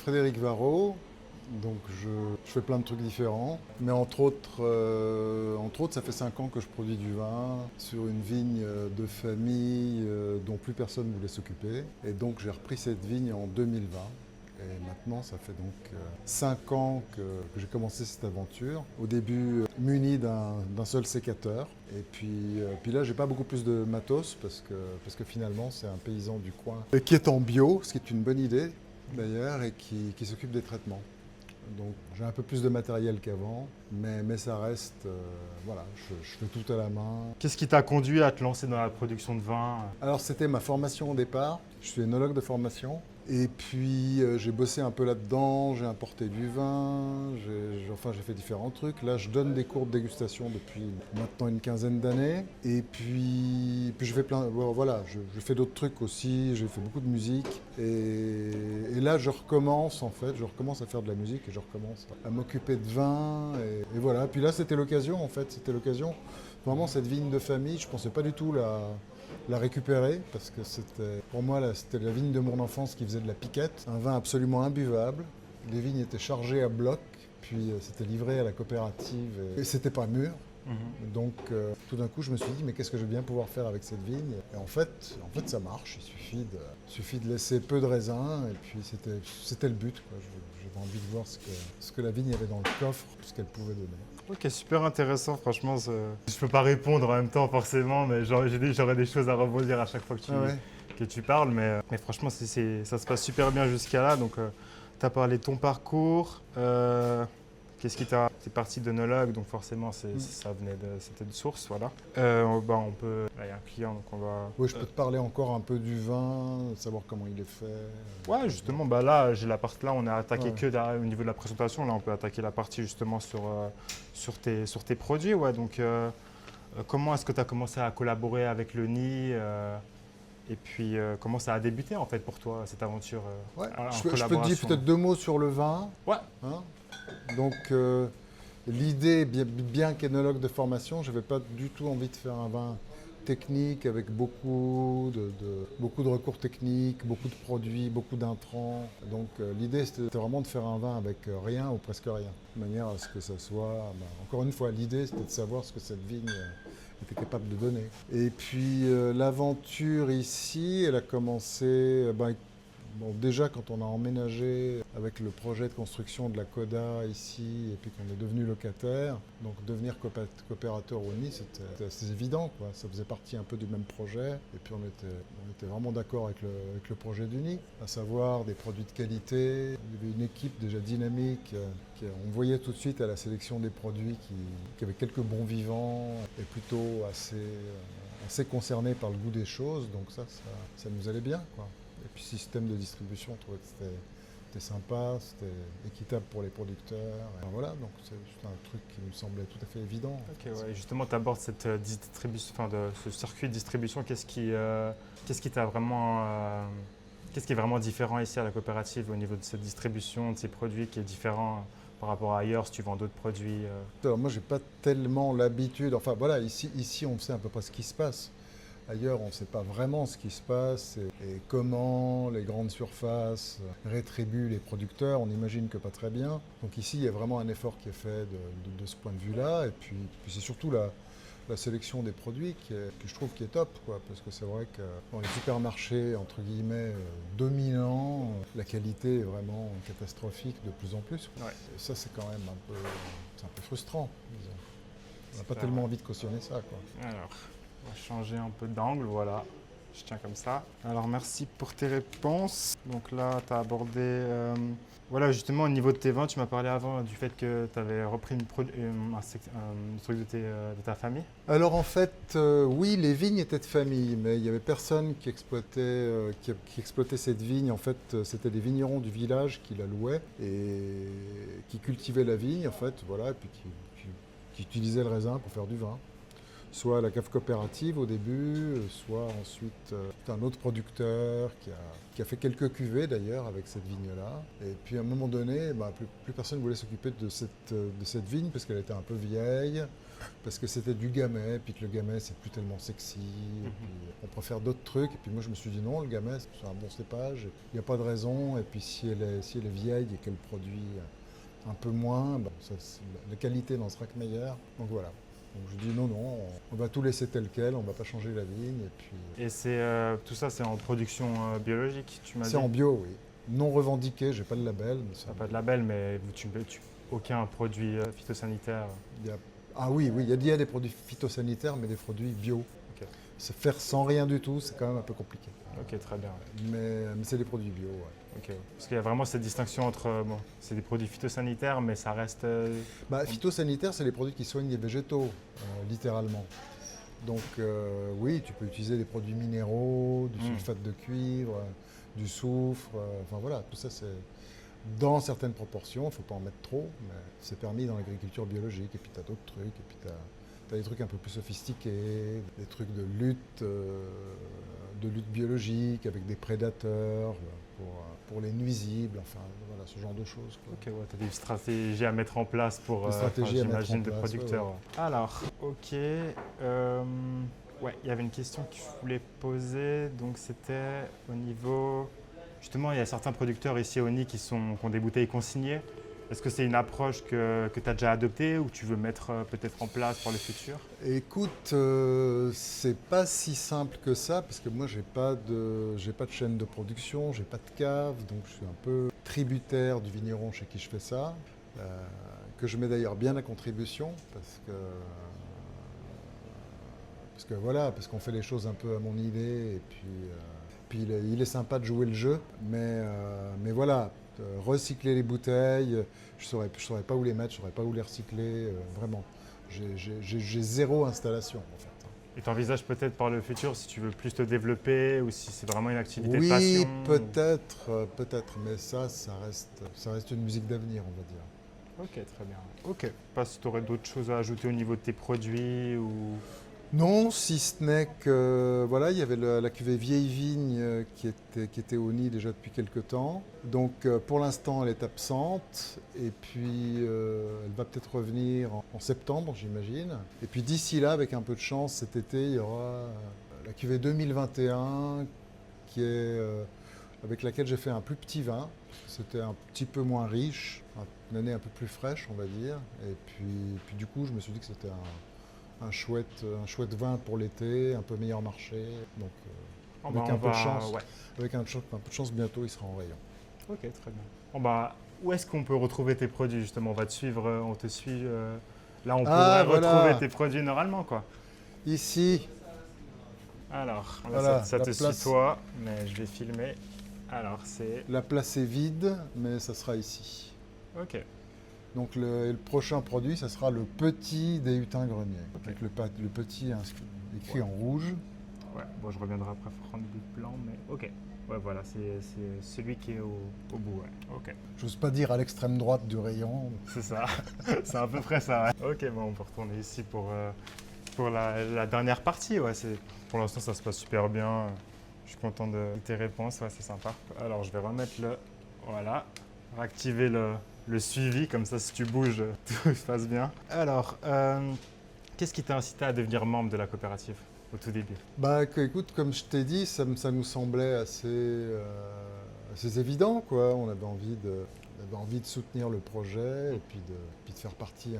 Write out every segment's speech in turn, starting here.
Frédéric Varro, donc je fais plein de trucs différents. Mais entre autres, ça fait 5 ans que je produis du vin sur une vigne de famille dont plus personne ne voulait s'occuper. Et donc j'ai repris cette vigne en 2020. Et maintenant, ça fait donc 5 ans que j'ai commencé cette aventure. Au début, muni d'un seul sécateur. Et puis là, j'ai pas beaucoup plus de matos parce que finalement, c'est un paysan du coin qui est en bio, ce qui est une bonne idée d'ailleurs, et qui s'occupe des traitements. Donc j'ai un peu plus de matériel qu'avant, mais ça reste, voilà, je fais tout à la main. Qu'est-ce qui t'a conduit à te lancer dans la production de vin? Alors c'était ma formation au départ, je suis œnologue de formation. Et puis j'ai bossé un peu là-dedans, j'ai importé du vin, j'ai fait différents trucs. Là je donne des cours de dégustation depuis maintenant une quinzaine d'années. Et puis je fais voilà, je fais d'autres trucs aussi, j'ai fait beaucoup de musique. Et là je recommence à faire de la musique et je recommence à m'occuper de vin. Et voilà, puis là c'était l'occasion en fait, c'était l'occasion. Vraiment cette vigne de famille, je ne pensais pas du tout la récupérer parce que pour moi c'était la vigne de mon enfance qui faisait de la piquette, un vin absolument imbuvable. Les vignes étaient chargées à bloc, puis c'était livré à la coopérative et c'était pas mûr. Donc tout d'un coup je me suis dit mais qu'est-ce que je vais bien pouvoir faire avec cette vigne? Et en fait ça marche, il suffit de laisser peu de raisins et puis c'était le but, quoi. J'avais envie de voir ce que la vigne avait dans le coffre, ce qu'elle pouvait donner. Ok, super intéressant, franchement. Je peux pas répondre en même temps forcément, mais j'aurais des choses à rebondir à chaque fois que tu parles. Mais franchement, ça se passe super bien jusqu'à là. Donc, tu as parlé de ton parcours. Qu'est-ce qui t'a... Tu es parti d'œnologue, donc forcément, c'était de source, voilà. On peut... Là, il y a un client, donc on va... Oui, je peux te parler encore un peu du vin, savoir comment il est fait. Ouais, justement, là, j'ai la partie là, on a attaqué que au niveau de la présentation. Là, on peut attaquer la partie justement sur tes produits. Ouais. Donc, comment est-ce que tu as commencé à collaborer avec le nid et puis, comment ça a débuté en fait pour toi, cette aventure Ouais. en Je peux te collaboration? dire peut-être 2 mots sur le vin. Ouais. Hein. Donc, l'idée, bien qu'énologue de formation, je n'avais pas du tout envie de faire un vin technique avec beaucoup de recours techniques, beaucoup de produits, beaucoup d'intrants. Donc l'idée c'était vraiment de faire un vin avec rien ou presque rien, de manière à ce que ça soit... encore une fois, l'idée c'était de savoir ce que cette vigne était capable de donner. Et puis l'aventure ici, elle a commencé... déjà quand on a emménagé avec le projet de construction de la Coda ici et puis qu'on est devenu locataire, donc devenir coopérateur au nid c'était assez évident, quoi. Ça faisait partie un peu du même projet et puis on était vraiment d'accord avec le projet du nid, à savoir des produits de qualité. Il y avait une équipe déjà dynamique, on voyait tout de suite à la sélection des produits qui avait quelques bons vivants et plutôt assez concernés par le goût des choses, donc ça nous allait bien, quoi. Et puis système de distribution, on trouvait que c'était sympa, c'était équitable pour les producteurs. Et voilà, donc c'est juste un truc qui me semblait tout à fait évident. Ok, ouais. Justement, tu abordes cette distribution, ce circuit de distribution. Qu'est-ce qui t'a vraiment, qu'est-ce qui est vraiment différent ici à la coopérative au niveau de cette distribution de ces produits qui est différent par rapport à ailleurs si tu vends d'autres produits? Alors moi, j'ai pas tellement l'habitude. Enfin voilà, ici, on sait à peu près ce qui se passe. Ailleurs, on ne sait pas vraiment ce qui se passe et comment les grandes surfaces rétribuent les producteurs. On imagine que pas très bien. Donc ici, il y a vraiment un effort qui est fait de ce point de vue-là. Et puis c'est surtout la sélection des produits que je trouve qui est top, quoi. Parce que c'est vrai que dans les supermarchés, entre guillemets, dominants, la qualité est vraiment catastrophique de plus en plus. Ouais. Et ça, c'est quand même c'est un peu frustrant, disons. On n'a pas tellement envie de cautionner ça, quoi. Alors, on va changer un peu d'angle, voilà. Je tiens comme ça. Alors, merci pour tes réponses. Donc là, tu as abordé... voilà, justement, au niveau de tes vins, tu m'as parlé avant du fait que tu avais repris un truc de ta famille. Alors en fait, oui, les vignes étaient de famille, mais il n'y avait personne qui exploitait cette vigne. En fait, c'était des vignerons du village qui la louaient et qui cultivaient la vigne, en fait, voilà, et puis qui utilisaient le raisin pour faire du vin. soit la cave coopérative au début, soit ensuite un autre producteur qui a fait quelques cuvées d'ailleurs avec cette vigne-là. Et puis à un moment donné, plus personne ne voulait s'occuper de cette vigne parce qu'elle était un peu vieille, parce que c'était du gamay, puis que le gamay c'est plus tellement sexy, et puis on préfère d'autres trucs. Et puis moi je me suis dit non, le gamay c'est un bon cépage, il n'y a pas de raison. Et puis si elle est vieille et qu'elle produit un peu moins, la qualité n'en sera que meilleure. Donc voilà. Donc je dis non, on va tout laisser tel quel, on ne va pas changer la vigne. Et tout ça, c'est en production biologique, tu m'as dit? C'est en bio, oui. Non revendiqué, j'ai pas de label. Pas de label, mais aucun produit phytosanitaire. Oui, il y a des produits phytosanitaires, mais des produits bio. Okay. Se faire sans rien du tout, c'est quand même un peu compliqué. Ok, très bien. Mais c'est des produits bio, ouais. Okay. Parce qu'il y a vraiment cette distinction entre, c'est des produits phytosanitaires, mais ça reste... Phytosanitaires, c'est les produits qui soignent les végétaux, littéralement. Donc oui, tu peux utiliser des produits minéraux, du sulfate de cuivre, du soufre, enfin voilà, tout ça c'est dans certaines proportions, il ne faut pas en mettre trop, mais c'est permis dans l'agriculture biologique. Et puis tu as d'autres trucs, et puis tu as des trucs un peu plus sophistiqués, des trucs de lutte biologique avec des prédateurs pour les nuisibles, enfin voilà, ce genre de choses. Ok, ouais, tu as des stratégies à mettre en place pour, j'imagine, de producteurs. Ouais. Alors, ok, il y avait une question que je voulais poser, donc c'était au niveau... Justement, il y a certains producteurs ici à Osny qui ont des bouteilles consignées. Est-ce que c'est une approche que tu as déjà adoptée ou tu veux mettre peut-être en place pour le futur? Écoute, c'est pas si simple que ça parce que moi j'ai pas de chaîne de production, j'ai pas de cave, donc je suis un peu tributaire du vigneron chez qui je fais ça, que je mets d'ailleurs bien à contribution parce qu'on fait les choses un peu à mon idée et puis il est sympa de jouer le jeu, mais voilà. Recycler les bouteilles, je saurais pas où les mettre, je saurais pas où les recycler, vraiment. J'ai zéro installation en fait. Et tu envisages peut-être par le futur si tu veux plus te développer ou si c'est vraiment une activité de Oui, passion? peut-être, mais ça reste une musique d'avenir, on va dire. Ok, très bien. Ok, pas si tu aurais d'autres choses à ajouter au niveau de tes produits ou... Non, si ce n'est que voilà, il y avait la cuvée Vieille Vigne qui était au nid déjà depuis quelques temps. Donc pour l'instant, elle est absente et puis elle va peut-être revenir en septembre, j'imagine. Et puis d'ici là, avec un peu de chance, cet été, il y aura la cuvée 2021 avec laquelle j'ai fait un plus petit vin. C'était un petit peu moins riche, une année un peu plus fraîche, on va dire. Et puis du coup, je me suis dit que c'était un chouette vin pour l'été, un peu meilleur marché. Donc, avec un peu de chance, bientôt, il sera en rayon. Ok, très bien. Où est-ce qu'on peut retrouver tes produits, justement? On te suit. Là, on pourrait retrouver tes produits normalement, quoi. Ici. Alors, là, ça te suit toi, mais je vais filmer. Alors, c'est... La place est vide, mais ça sera ici. Ok. Donc le prochain produit, ça sera le petit des hutins greniers, avec le petit écrit en rouge. Ouais, bon, je reviendrai après prendre des plans, mais ok. Ouais, voilà, c'est celui qui est au bout, ouais. Ok. J'ose pas dire à l'extrême droite du rayon. C'est ça, c'est à peu près ça, ouais. Ok, bon, on peut retourner ici pour la dernière partie, ouais. Pour l'instant, ça se passe super bien. Je suis content de tes réponses, ouais, c'est sympa. Alors, je vais remettre voilà, réactiver le suivi, comme ça si tu bouges, tout se passe bien. Alors, qu'est-ce qui t'a incité à devenir membre de la coopérative au tout début? Écoute, comme je t'ai dit, ça nous semblait assez évident, quoi. On avait envie de soutenir le projet et puis de faire partie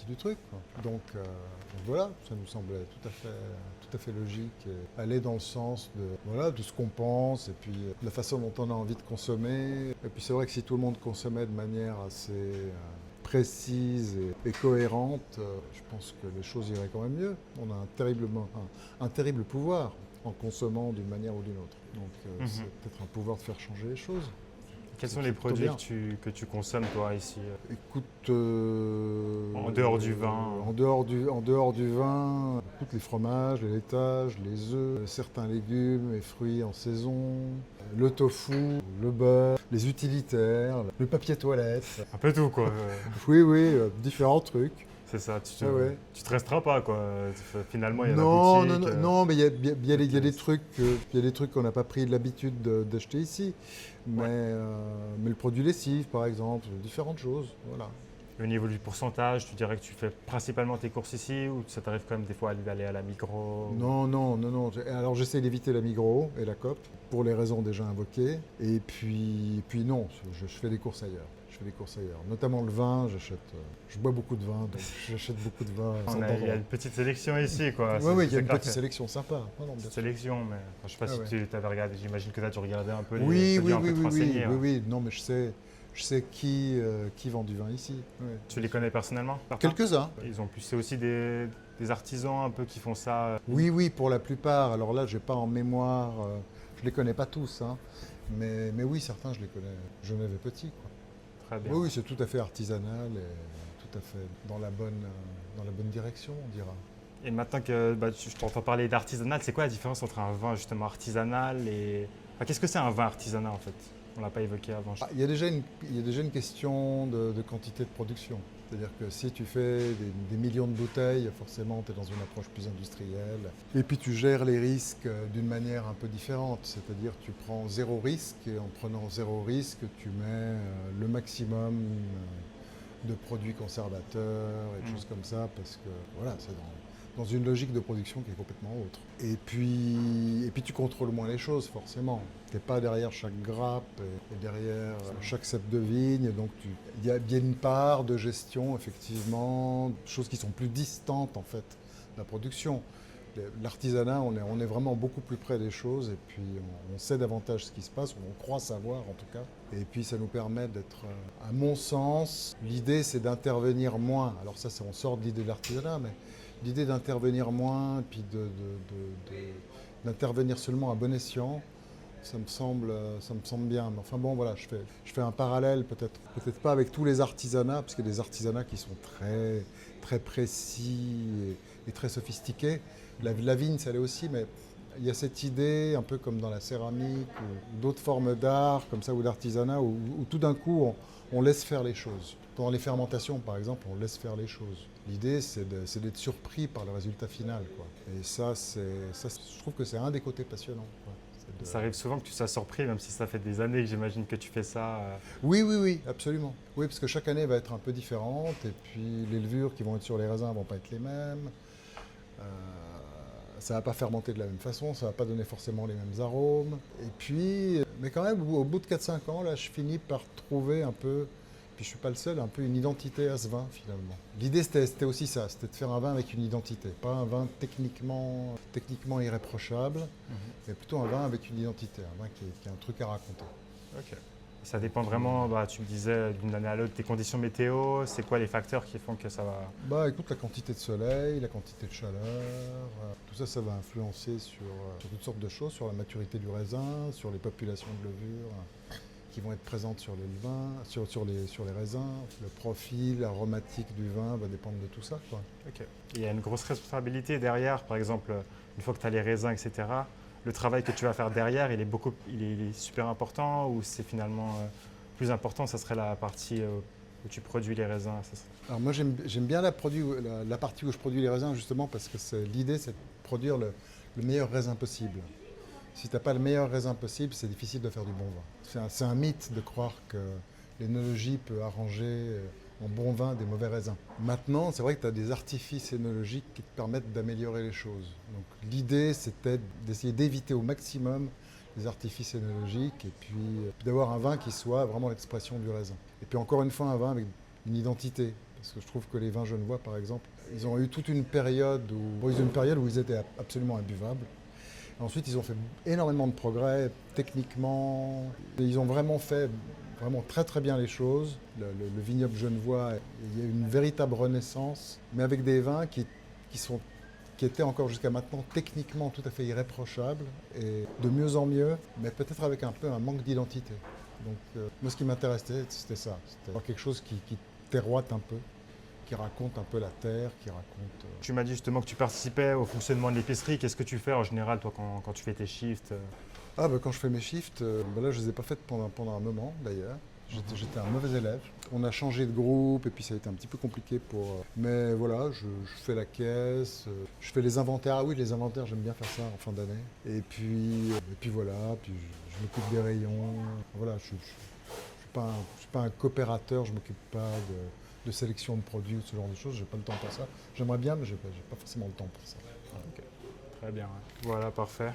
du truc, quoi. Donc voilà, ça nous semblait tout à fait logique et aller dans le sens de ce qu'on pense et puis de la façon dont on a envie de consommer. Et puis c'est vrai que si tout le monde consommait de manière assez précise et cohérente, je pense que les choses iraient quand même mieux. On a un terrible pouvoir en consommant d'une manière ou d'une autre. Donc c'est peut-être un pouvoir de faire changer les choses. Quels sont les produits que tu consommes, toi, ici? Écoute, en dehors du vin? En dehors du vin, écoute, les fromages, les laitages, les œufs, certains légumes et fruits en saison, le tofu, le beurre, les utilitaires, le papier toilette. Un peu tout, quoi. Oui, différents trucs. C'est ça, tu te restreins pas quoi. Finalement, il y a Non, la non, boutique. non, mais il y a des trucs, il y a des trucs qu'on n'a pas pris l'habitude d'acheter ici. Mais le produit lessive, par exemple, différentes choses. Voilà. Au niveau du pourcentage, tu dirais que tu fais principalement tes courses ici ou ça t'arrive quand même des fois d'aller à la Migros? Non, non, non, non. Alors j'essaie d'éviter la Migros et la Coop pour les raisons déjà invoquées. Et puis non, je fais des courses ailleurs. Je fais des courses ailleurs. Notamment le vin, je bois beaucoup de vin, donc j'achète beaucoup de vin. Il y a une petite sélection ici quoi. Oui, il y a une petite sélection sympa. Petite sélection, mais je sais pas si tu avais regardé, j'imagine que tu as dû regarder un peu oui, les produits, oui, non, mais je sais qui vend du vin ici. Ouais. Tu les connais personnellement? Quelques-uns. C'est aussi des artisans un peu qui font ça. Oui, pour la plupart. Alors là, j'ai pas en mémoire, je les connais pas tous, hein. Mais oui, certains, je les connais. Jeune et petit, quoi. Très bien. Oui, c'est tout à fait artisanal et tout à fait dans la bonne direction, on dira. Et maintenant que je t'entends parler d'artisanal, c'est quoi la différence entre un vin justement artisanal et... Enfin, qu'est-ce que c'est un vin artisanal en fait? On ne l'a pas évoqué avant. Il y a déjà une question de quantité de production. C'est-à-dire que si tu fais des millions de bouteilles, forcément tu es dans une approche plus industrielle. Et puis tu gères les risques d'une manière un peu différente. C'est-à-dire que tu prends zéro risque et en prenant zéro risque, tu mets le maximum de produits conservateurs et de choses comme ça parce que voilà, c'est dans une logique de production qui est complètement autre. Et puis tu contrôles moins les choses forcément. Tu n'es pas derrière chaque grappe et derrière chaque cep de vigne. Donc il y a bien une part de gestion effectivement, choses qui sont plus distantes en fait de la production. L'artisanat, on est vraiment beaucoup plus près des choses et puis on sait davantage ce qui se passe, on croit savoir en tout cas. Et puis ça nous permet d'être, à mon sens, l'idée c'est d'intervenir moins. Alors ça, on sort de l'idée de l'artisanat, mais l'idée d'intervenir moins, puis d'intervenir seulement à bon escient, ça me semble bien. Mais enfin bon, voilà, je fais un parallèle, peut-être pas avec tous les artisanats, parce qu'il y a des artisanats qui sont très, très précis et très sophistiqués. La vigne, ça l'est aussi, mais il y a cette idée, un peu comme dans la céramique ou d'autres formes d'art, comme ça, ou d'artisanat, où tout d'un coup, on laisse faire les choses. Pendant les fermentations, par exemple, on laisse faire les choses. L'idée, c'est d'être surpris par le résultat final, quoi. Et ça, je trouve que c'est un des côtés passionnants, quoi. Ça arrive souvent que tu sois surpris, même si ça fait des années que j'imagine que tu fais ça. Oui, absolument. Oui, parce que chaque année va être un peu différente, et puis les levures qui vont être sur les raisins ne vont pas être les mêmes. Ça ne va pas fermenter de la même façon, ça ne va pas donner forcément les mêmes arômes. Et puis, mais quand même, au bout de 4-5 ans, là, je finis par trouver un peu, puis je ne suis pas le seul, un peu une identité à ce vin finalement. L'idée, c'était aussi ça, c'était de faire un vin avec une identité, pas un vin techniquement irréprochable, mais plutôt un vin avec une identité, un vin qui a un truc à raconter. Ok. Ça dépend vraiment, tu me disais, d'une année à l'autre, des conditions météo, c'est quoi les facteurs qui font que ça va... Écoute, la quantité de soleil, la quantité de chaleur, tout ça, ça va influencer sur toutes sortes de choses, sur la maturité du raisin, sur les populations de levure qui vont être présentes sur les vins, sur les raisins. Le profil aromatique du vin va dépendre de tout ça, quoi. Ok. Il y a une grosse responsabilité derrière, par exemple, une fois que tu as les raisins, etc., le travail que tu vas faire derrière, il est super important ou c'est finalement plus important, ça serait la partie où tu produis les raisins? Alors moi j'aime bien la partie où je produis les raisins justement parce que l'idée c'est de produire le meilleur raisin possible. Si tu n'as pas le meilleur raisin possible, c'est difficile de faire du bon vin. C'est un mythe de croire que l'énologie peut arranger en bon vin des mauvais raisins. Maintenant, c'est vrai que tu as des artifices énologiques qui te permettent d'améliorer les choses. Donc l'idée, c'était d'essayer d'éviter au maximum les artifices énologiques et puis d'avoir un vin qui soit vraiment l'expression du raisin. Et puis encore une fois, un vin avec une identité. Parce que je trouve que les vins genevois, par exemple, ils ont eu toute une période où ils étaient absolument imbuvables. Ensuite, ils ont fait énormément de progrès techniquement. Et ils ont vraiment fait très très bien les choses. Le vignoble genevois, il y a eu une véritable renaissance, mais avec des vins qui étaient encore jusqu'à maintenant techniquement tout à fait irréprochables et de mieux en mieux, mais peut-être avec un peu un manque d'identité. Donc moi ce qui m'intéressait, c'était ça, c'était avoir quelque chose qui terroite un peu, qui raconte un peu la terre, qui raconte... Tu m'as dit justement que tu participais au fonctionnement de l'épicerie. Qu'est-ce que tu fais en général, toi, quand tu fais tes shifts? Quand je fais mes shifts, là je ne les ai pas faites pendant un moment d'ailleurs. J'étais un mauvais élève. On a changé de groupe et puis ça a été un petit peu compliqué pour... Mais voilà, je fais la caisse, je fais les inventaires. Ah oui, les inventaires, j'aime bien faire ça en fin d'année. Et puis voilà, puis je m'occupe des rayons. Voilà, je suis pas un coopérateur, je m'occupe pas de sélection de produits ou ce genre de choses. J'ai pas le temps pour ça. J'aimerais bien, mais j'ai pas forcément le temps pour ça. Ok. Très bien. Ouais. Voilà, parfait.